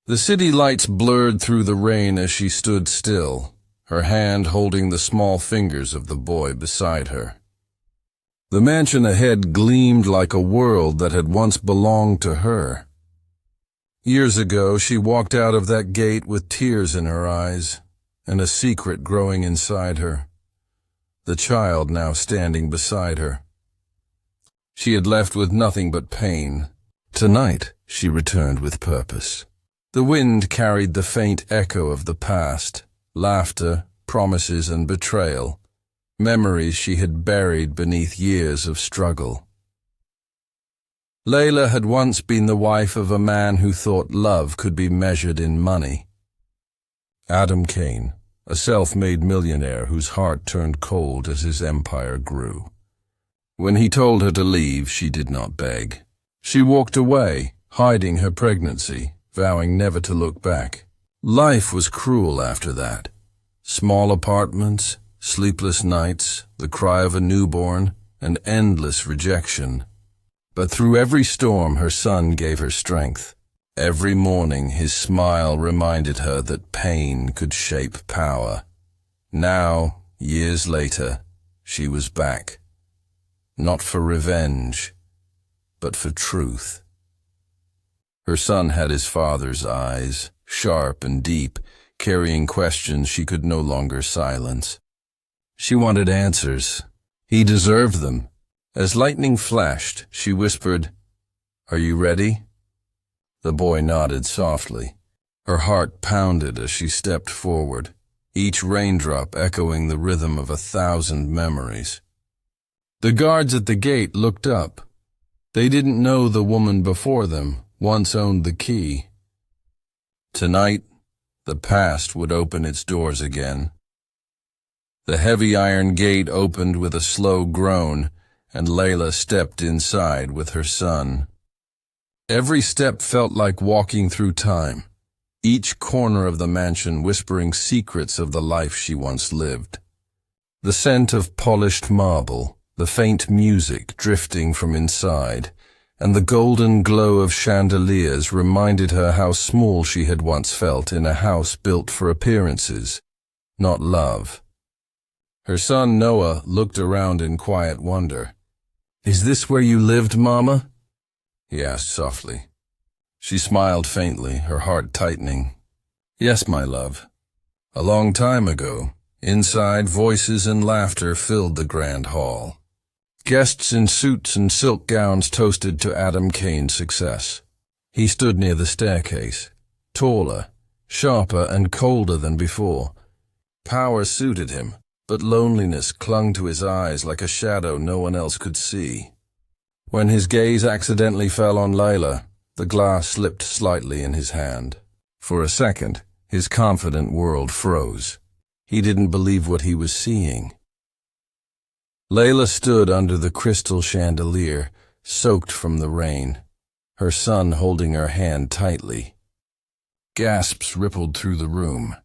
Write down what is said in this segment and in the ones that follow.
The city lights blurred through the rain as she stood still, her hand holding the small fingers of the boy beside her. The mansion ahead gleamed like a world that had once belonged to her. Years ago, she walked out of that gate with tears in her eyes and a secret growing inside her, the child now standing beside her. She had left with nothing but pain. Tonight, she returned with purpose. The wind carried the faint echo of the past, laughter, promises, and betrayal, memories she had buried beneath years of struggle. Layla had once been the wife of a man who thought love could be measured in money. Adam Kane, a self-made millionaire whose heart turned cold as his empire grew. When he told her to leave, she did not beg. She walked away, hiding her pregnancy, vowing never to look back. Life was cruel after that. Small apartments, sleepless nights, the cry of a newborn, and endless rejection. But through every storm, her son gave her strength. Every morning, his smile reminded her that pain could shape power. Now, years later, she was back. Not for revenge, but for truth. Her son had his father's eyes, sharp and deep, carrying questions she could no longer silence. She wanted answers. He deserved them. As lightning flashed, she whispered, "Are you ready?" The boy nodded softly. Her heart pounded as she stepped forward, each raindrop echoing the rhythm of 1,000 memories. The guards at the gate looked up. They didn't know the woman before them once owned the key. Tonight, the past would open its doors again. The heavy iron gate opened with a slow groan, and Layla stepped inside with her son. Every step felt like walking through time, each corner of the mansion whispering secrets of the life she once lived. The scent of polished marble, the faint music drifting from inside, and the golden glow of chandeliers reminded her how small she had once felt in a house built for appearances, not love. Her son Noah looked around in quiet wonder. "Is this where you lived, Mama?" he asked softly. She smiled faintly, her heart tightening. "Yes, my love. A long time ago." Inside, voices and laughter filled the grand hall. Guests in suits and silk gowns toasted to Adam Kane's success. He stood near the staircase, taller, sharper, and colder than before. Power suited him, but loneliness clung to his eyes like a shadow no one else could see. When his gaze accidentally fell on Layla, the glass slipped slightly in his hand. For a second, his confident world froze. He didn't believe what he was seeing. Layla stood under the crystal chandelier, soaked from the rain, her son holding her hand tightly. Gasps rippled through the room.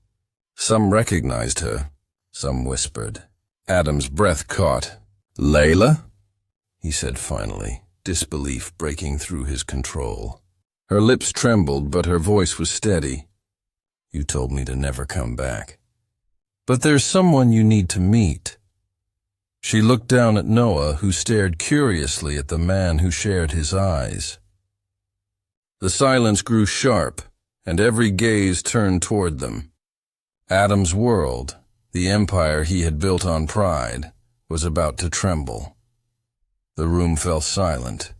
Some recognized her, some whispered. Adam's breath caught. "Layla?" he said finally, disbelief breaking through his control. Her lips trembled, but her voice was steady. "You told me to never come back. But there's someone you need to meet." She looked down at Noah, who stared curiously at the man who shared his eyes. The silence grew sharp, and every gaze turned toward them. Adam's world, the empire he had built on pride, was about to tremble. The room fell silent.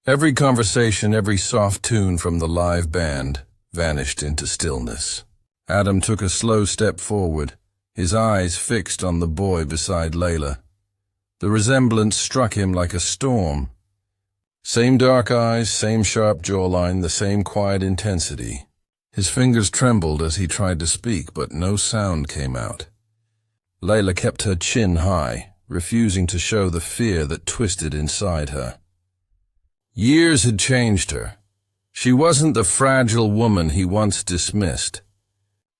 Every conversation, every soft tune from the live band vanished into stillness. Adam took a slow step forward, his eyes fixed on the boy beside Layla. The resemblance struck him like a storm. Same dark eyes, same sharp jawline, the same quiet intensity. His fingers trembled as he tried to speak, but no sound came out. Layla kept her chin high, refusing to show the fear that twisted inside her. Years had changed her. She wasn't the fragile woman he once dismissed.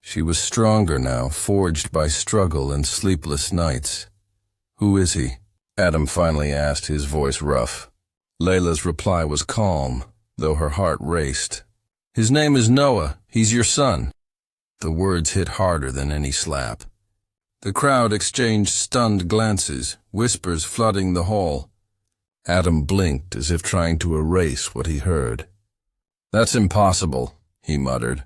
She was stronger now, forged by struggle and sleepless nights. "Who is he?" Adam finally asked, his voice rough. Layla's reply was calm, though her heart raced. His name is Noah. He's your son." The words hit harder than any slap. The crowd exchanged stunned glances, whispers flooding the hall. Adam blinked as if trying to erase what he heard. "That's impossible," he muttered.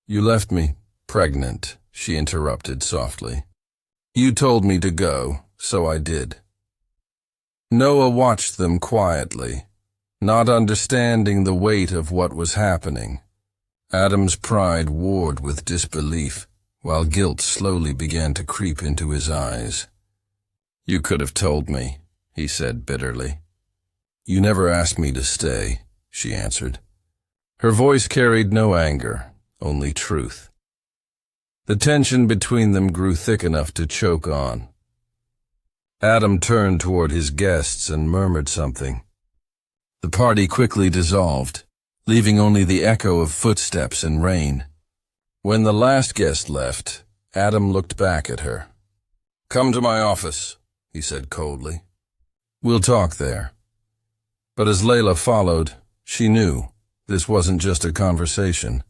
"You left me pregnant," she interrupted softly. "You told me to go, so I did." Noah watched them quietly, not understanding the weight of what was happening. Adam's pride warred with disbelief, while guilt slowly began to creep into his eyes. "You could have told me," he said bitterly. "You never asked me to stay," she answered. Her voice carried no anger, only truth. The tension between them grew thick enough to choke on. Adam turned toward his guests and murmured something. The party quickly dissolved, leaving only the echo of footsteps and rain. When the last guest left, Adam looked back at her. "Come to my office," he said coldly. "We'll talk there." But as Layla followed, she knew this wasn't just a conversation.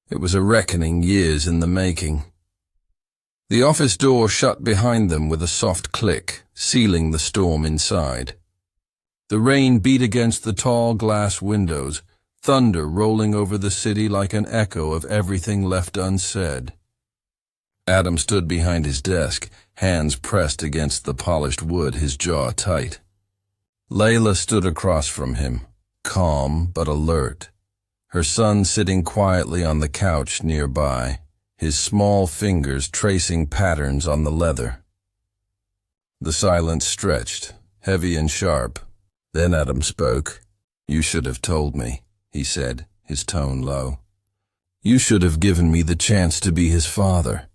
It was a reckoning years in the making. The office door shut behind them with a soft click, sealing the storm inside. The rain beat against the tall glass windows, thunder rolling over the city like an echo of everything left unsaid. Adam stood behind his desk, hands pressed against the polished wood, his jaw tight. Layla stood across from him, calm but alert, her son sitting quietly on the couch nearby, his small fingers tracing patterns on the leather. The silence stretched, heavy and sharp. Then Adam spoke. "You should have told me," he said, his tone low. "You should have given me the chance to be his father."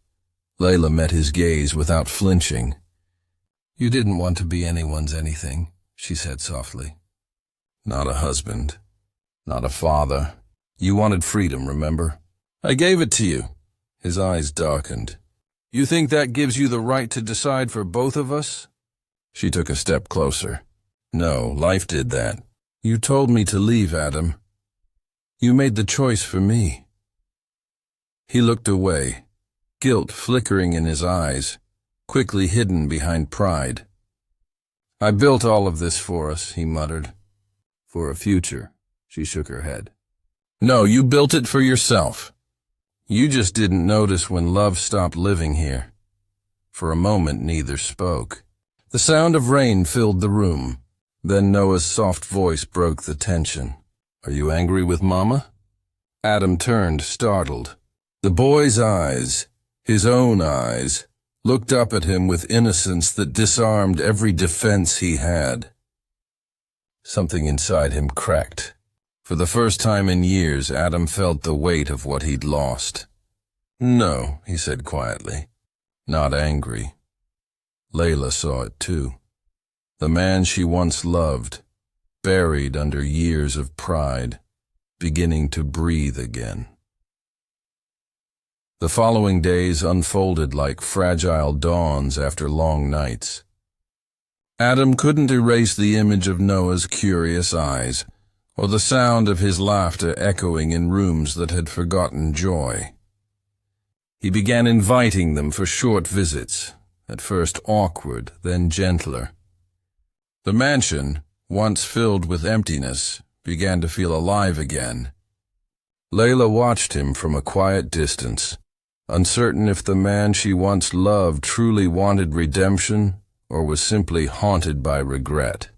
Layla met his gaze without flinching. "You didn't want to be anyone's anything," she said softly. "Not a husband, not a father. You wanted freedom, remember? I gave it to you." His eyes darkened. "You think that gives you the right to decide for both of us?" She took a step closer. "No, life did that. You told me to leave, Adam. You made the choice for me." He looked away, guilt flickering in his eyes, quickly hidden behind pride. "I built all of this for us," he muttered. "For a future," she shook her head. "No, you built it for yourself. You just didn't notice when love stopped living here." For a moment, neither spoke. The sound of rain filled the room. Then Noah's soft voice broke the tension. "Are you angry with Mama?" Adam turned, startled. The boy's eyes, his own eyes, looked up at him with innocence that disarmed every defense he had. Something inside him cracked. For the first time in years, Adam felt the weight of what he'd lost. "No," he said quietly, not angry. Layla saw it too. The man she once loved, buried under years of pride, beginning to breathe again. The following days unfolded like fragile dawns after long nights. Adam couldn't erase the image of Noah's curious eyes, or the sound of his laughter echoing in rooms that had forgotten joy. He began inviting them for short visits, at first awkward, then gentler. The mansion, once filled with emptiness, began to feel alive again. Layla watched him from a quiet distance, uncertain if the man she once loved truly wanted redemption or was simply haunted by regret.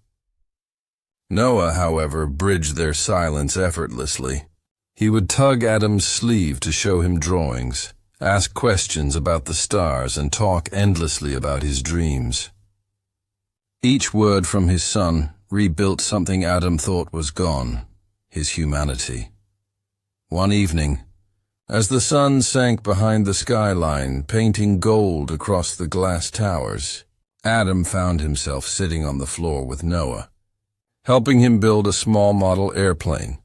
Noah, however, bridged their silence effortlessly. He would tug Adam's sleeve to show him drawings, ask questions about the stars, and talk endlessly about his dreams. Each word from his son rebuilt something Adam thought was gone, his humanity. One evening, as the sun sank behind the skyline, painting gold across the glass towers, Adam found himself sitting on the floor with Noah, helping him build a small model airplane.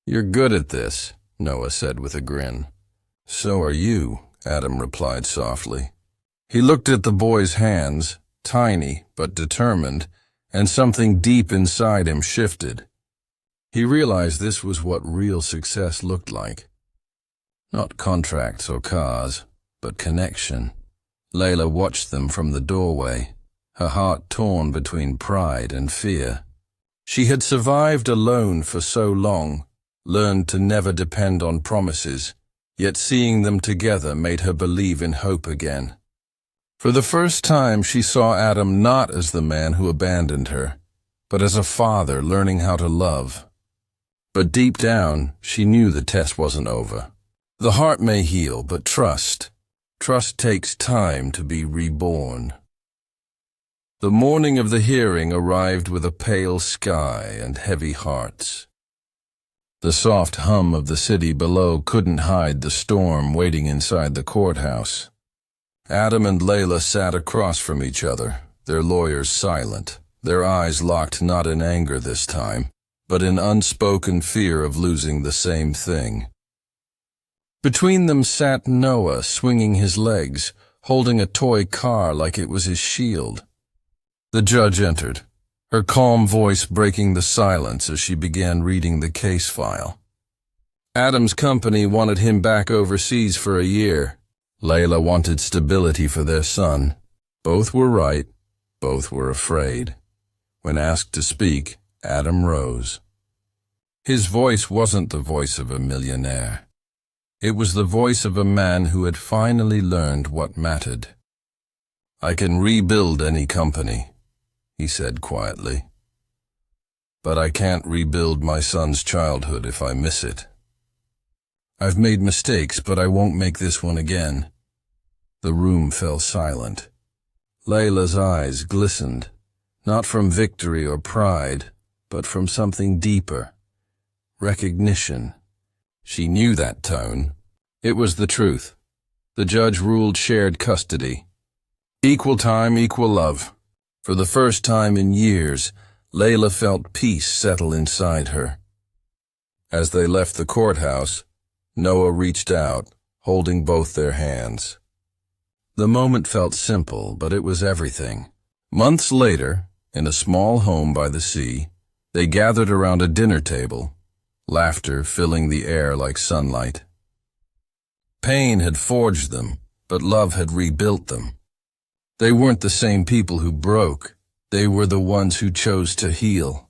"You're good at this," Noah said with a grin. "So are you," Adam replied softly. He looked at the boy's hands, tiny but determined, and something deep inside him shifted. He realized this was what real success looked like. Not contracts or cars, but connection. Layla watched them from the doorway, her heart torn between pride and fear. She had survived alone for so long, learned to never depend on promises, yet seeing them together made her believe in hope again. For the first time, she saw Adam not as the man who abandoned her, but as a father learning how to love. But deep down, she knew the test wasn't over. The heart may heal, but trust takes time to be reborn. The morning of the hearing arrived with a pale sky and heavy hearts. The soft hum of the city below couldn't hide the storm waiting inside the courthouse. Adam and Layla sat across from each other, their lawyers silent, their eyes locked not in anger this time, but in unspoken fear of losing the same thing. Between them sat Noah, swinging his legs, holding a toy car like it was his shield. The judge entered, her calm voice breaking the silence as she began reading the case file. Adam's company wanted him back overseas for a year. Layla wanted stability for their son. Both were right, both were afraid. When asked to speak, Adam rose. His voice wasn't the voice of a millionaire. It was the voice of a man who had finally learned what mattered. "I can rebuild any company," he said quietly. "But I can't rebuild my son's childhood if I miss it. I've made mistakes, but I won't make this one again." The room fell silent. Layla's eyes glistened, not from victory or pride, but from something deeper. Recognition. She knew that tone. It was the truth. The judge ruled shared custody. Equal time, equal love. For the first time in years, Layla felt peace settle inside her. As they left the courthouse, Noah reached out, holding both their hands. The moment felt simple, but it was everything. Months later, in a small home by the sea, they gathered around a dinner table, laughter filling the air like sunlight. Pain had forged them, but love had rebuilt them. They weren't the same people who broke. They were the ones who chose to heal.